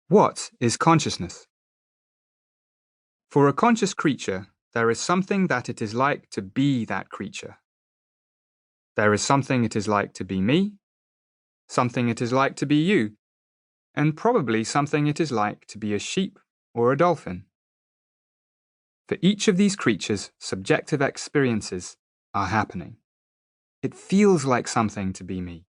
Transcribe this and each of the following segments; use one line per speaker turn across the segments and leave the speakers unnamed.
What is consciousness? For a conscious creature, there is something that it is like to be that creature. There is something it is like to be me, something it is like to be you, and probably something it is like to be a sheep or a dolphin. For each of these creatures, subjective experiences are happening. It feels like something to be me.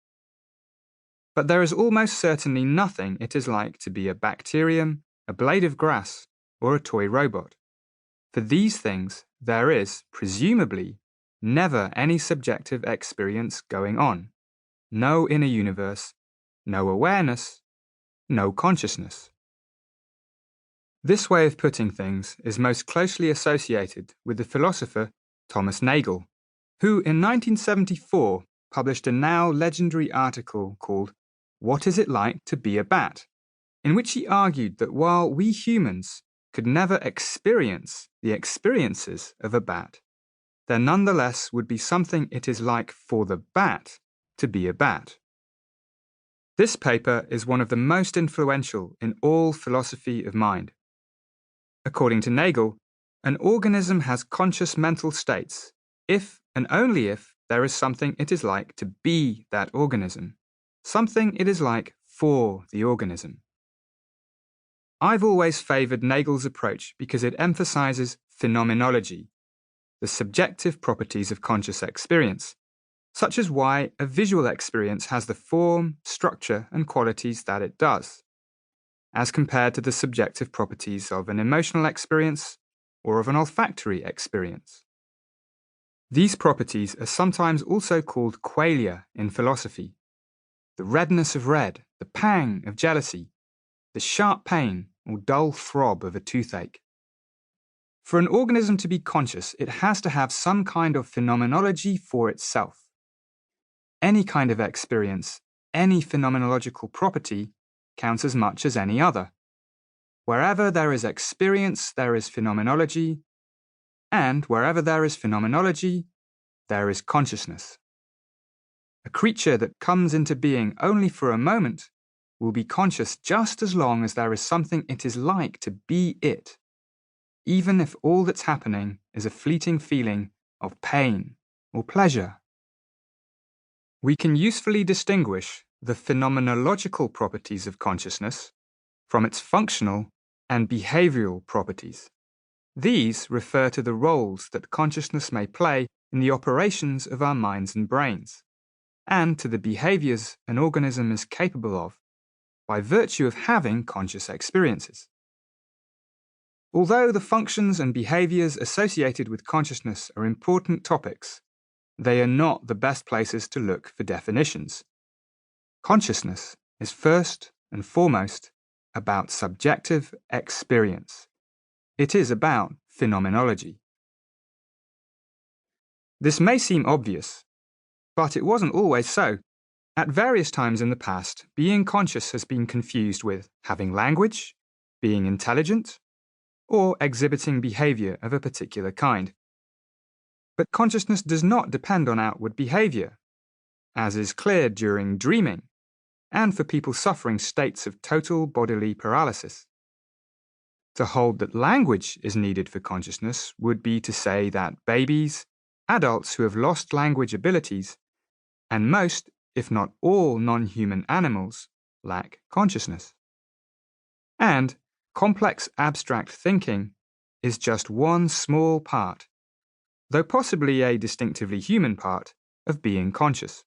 But there is almost certainly nothing it is like to be a bacterium, a blade of grass, or a toy robot. For these things, there is, presumably, never any subjective experience going on. No inner universe, no awareness, no consciousness. This way of putting things is most closely associated with the philosopher Thomas Nagel, who in 1974 published a now legendary article called "What Is It Like to Be a Bat?", in which he argued that while we humans could never experience the experiences of a bat, there nonetheless would be something it is like for the bat to be a bat. This paper is one of the most influential in all philosophy of mind. According to Nagel, an organism has conscious mental states if and only if there is something it is like to be that organism, something it is like for the organism. I've always favoured Nagel's approach because it emphasises phenomenology, the subjective properties of conscious experience, such as why a visual experience has the form, structure, and qualities that it does, as compared to the subjective properties of an emotional experience or of an olfactory experience. These properties are sometimes also called qualia in philosophy: the redness of red, the pang of jealousy, the sharp pain or dull throb of a toothache. For an organism to be conscious, it has to have some kind of phenomenology for itself. Any kind of experience, any phenomenological property, counts as much as any other. Wherever there is experience, there is phenomenology, and wherever there is phenomenology, there is consciousness. A creature that comes into being only for a moment will be conscious just as long as there is something it is like to be it, even if all that's happening is a fleeting feeling of pain or pleasure. We can usefully distinguish the phenomenological properties of consciousness from its functional and behavioral properties. These refer to the roles that consciousness may play in the operations of our minds and brains, and to the behaviors an organism is capable of by virtue of having conscious experiences. Although the functions and behaviors associated with consciousness are important topics, they are not the best places to look for definitions. Consciousness is first and foremost about subjective experience. It is about phenomenology. This may seem obvious, but it wasn't always so. At various times in the past, being conscious has been confused with having language, being intelligent, or exhibiting behavior of a particular kind. But consciousness does not depend on outward behavior, as is clear during dreaming, and for people suffering states of total bodily paralysis. To hold that language is needed for consciousness would be to say that babies, adults who have lost language abilities, and most, if not all, non-human animals lack consciousness. And complex abstract thinking is just one small part, though possibly a distinctively human part, of being conscious.